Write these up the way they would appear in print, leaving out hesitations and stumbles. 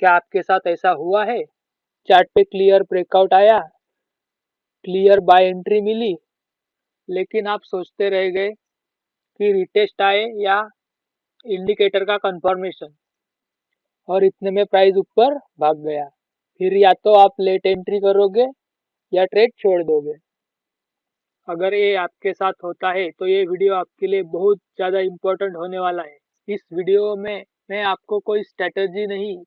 क्या आपके साथ ऐसा हुआ है? चार्ट पे क्लियर ब्रेकआउट आया, क्लियर बाय एंट्री मिली, लेकिन आप सोचते रह गए कि रिटेस्ट आए या इंडिकेटर का कंफर्मेशन, और इतने में प्राइस ऊपर भाग गया। फिर या तो आप लेट एंट्री करोगे या ट्रेड छोड़ दोगे। अगर ये आपके साथ होता है तो ये वीडियो आपके लिए बहुत ज़्यादा इम्पोर्टेंट होने वाला है। इस वीडियो में मैं आपको कोई स्ट्रेटजी नहीं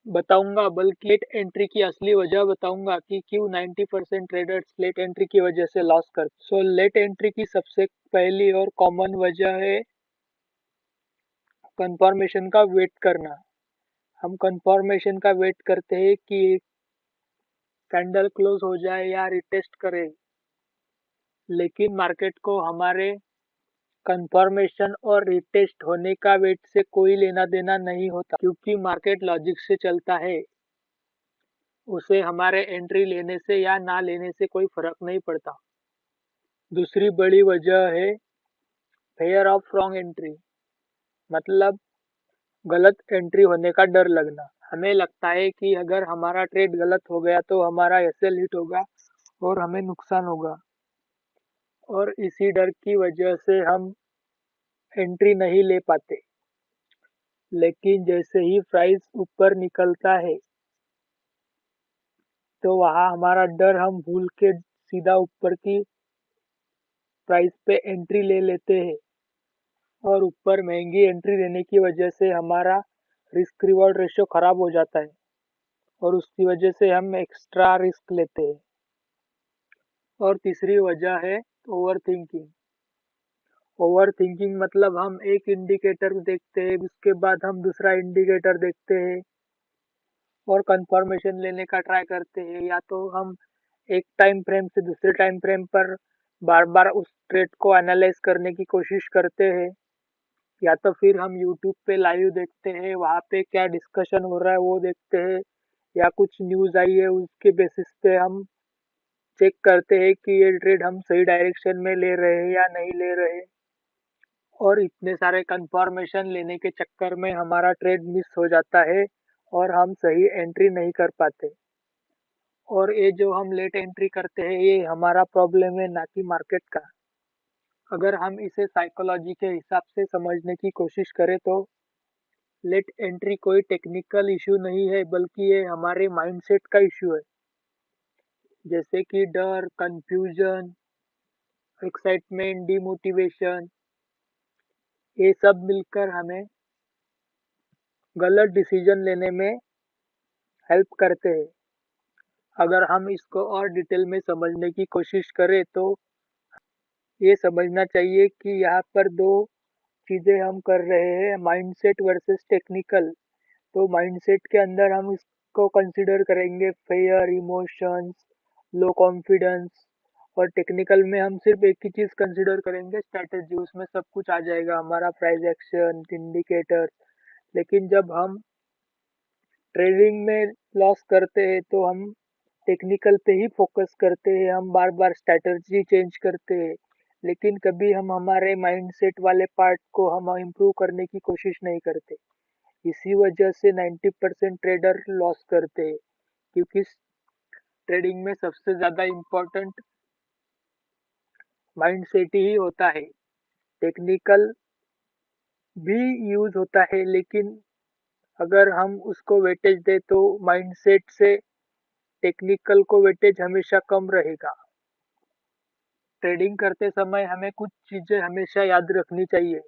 बताऊंगा, बल्कि लेट एंट्री की असली वजह बताऊंगा कि क्यों 90% ट्रेडर्स लेट एंट्री की वजह से लॉस करते। सो लेट एंट्री की सबसे पहली और कॉमन वजह है कंफर्मेशन का वेट करना। हम कंफर्मेशन का वेट करते हैं कि कैंडल क्लोज हो जाए या रिटेस्ट करे, लेकिन मार्केट को हमारे कंफर्मेशन और रिटेस्ट होने का वेट से कोई लेना देना नहीं होता, क्योंकि मार्केट लॉजिक से चलता है। उसे हमारे एंट्री लेने से या ना लेने से कोई फर्क नहीं पड़ता। दूसरी बड़ी वजह है फेयर ऑफ रॉन्ग एंट्री, मतलब गलत एंट्री होने का डर लगना। हमें लगता है कि अगर हमारा ट्रेड गलत हो गया तो हमारा एसएल हिट होगा और हमें नुकसान होगा, और इसी डर की वजह से हम एंट्री नहीं ले पाते। लेकिन जैसे ही प्राइस ऊपर निकलता है तो वहाँ हमारा डर हम भूल के सीधा ऊपर की प्राइस पे एंट्री ले लेते हैं, और ऊपर महंगी एंट्री लेने की वजह से हमारा रिस्क रिवॉर्ड रेशियो खराब हो जाता है, और उसकी वजह से हम एक्स्ट्रा रिस्क लेते हैं। और तीसरी वजह है ओवर थिंकिंग। ओवर थिंकिंग मतलब हम एक इंडिकेटर देखते हैं, उसके बाद हम दूसरा इंडिकेटर देखते हैं और कंफर्मेशन लेने का ट्राई करते हैं, या तो हम एक टाइम फ्रेम से दूसरे टाइम फ्रेम पर बार बार उस ट्रेड को एनालाइज करने की कोशिश करते हैं, या तो फिर हम यूट्यूब पे लाइव देखते हैं, वहाँ पे क्या डिस्कशन हो रहा है वो देखते हैं, या कुछ न्यूज़ आई है उसके बेसिस पे हम चेक करते हैं कि ये ट्रेड हम सही डायरेक्शन में ले रहे हैं या नहीं ले रहे। और इतने सारे कंफर्मेशन लेने के चक्कर में हमारा ट्रेड मिस हो जाता है और हम सही एंट्री नहीं कर पाते। और ये जो हम लेट एंट्री करते हैं ये हमारा प्रॉब्लम है, ना कि मार्केट का। अगर हम इसे साइकोलॉजी के हिसाब से समझने की कोशिश करें तो लेट एंट्री कोई टेक्निकल इशू नहीं है, बल्कि ये हमारे माइंडसेट का इशू है। जैसे कि डर, कंफ्यूजन, एक्साइटमेंट, डिमोटिवेशन, ये सब मिलकर हमें गलत डिसीजन लेने में हेल्प करते हैं। अगर हम इसको और डिटेल में समझने की कोशिश करें तो ये समझना चाहिए कि यहाँ पर दो चीज़ें हम कर रहे हैं, माइंडसेट वर्सेस टेक्निकल। तो माइंडसेट के अंदर हम इसको कंसीडर करेंगे फेयर, इमोशंस, लो कॉन्फिडेंस, और टेक्निकल में हम सिर्फ एक ही चीज़ कंसीडर करेंगे, स्ट्रैटेजी। उसमें सब कुछ आ जाएगा, हमारा प्राइस एक्शन, इंडिकेटर। लेकिन जब हम ट्रेडिंग में लॉस करते हैं तो हम टेक्निकल पे ही फोकस करते हैं, हम बार बार स्ट्रैटेजी चेंज करते हैं, लेकिन कभी हम हमारे माइंडसेट वाले पार्ट को हम इम्प्रूव करने की कोशिश नहीं करते। इसी वजह से 90% ट्रेडर लॉस करते हैं, क्योंकि ट्रेडिंग में सबसे ज़्यादा इम्पोर्टेंट माइंडसेट ही होता है। टेक्निकल भी यूज होता है, लेकिन अगर हम उसको वेटेज दे तो माइंडसेट से टेक्निकल को वेटेज हमेशा कम रहेगा। ट्रेडिंग करते समय हमें कुछ चीज़ें हमेशा याद रखनी चाहिए।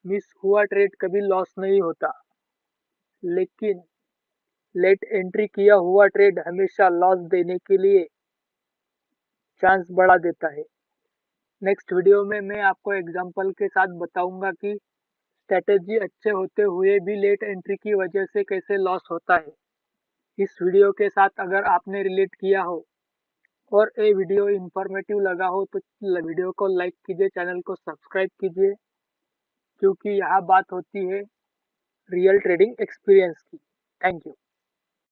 मिस हुआ ट्रेड कभी लॉस नहीं होता, लेकिन लेट एंट्री किया हुआ ट्रेड हमेशा लॉस देने के लिए चांस बढ़ा देता है। नेक्स्ट वीडियो में मैं आपको एग्जांपल के साथ बताऊंगा कि स्ट्रैटेजी अच्छे होते हुए भी लेट एंट्री की वजह से कैसे लॉस होता है। इस वीडियो के साथ अगर आपने रिलेट किया हो और ये वीडियो इन्फॉर्मेटिव लगा हो तो वीडियो को लाइक कीजिए, चैनल को सब्सक्राइब कीजिए, क्योंकि यहाँ बात होती है रियल ट्रेडिंग एक्सपीरियंस की। Thank you.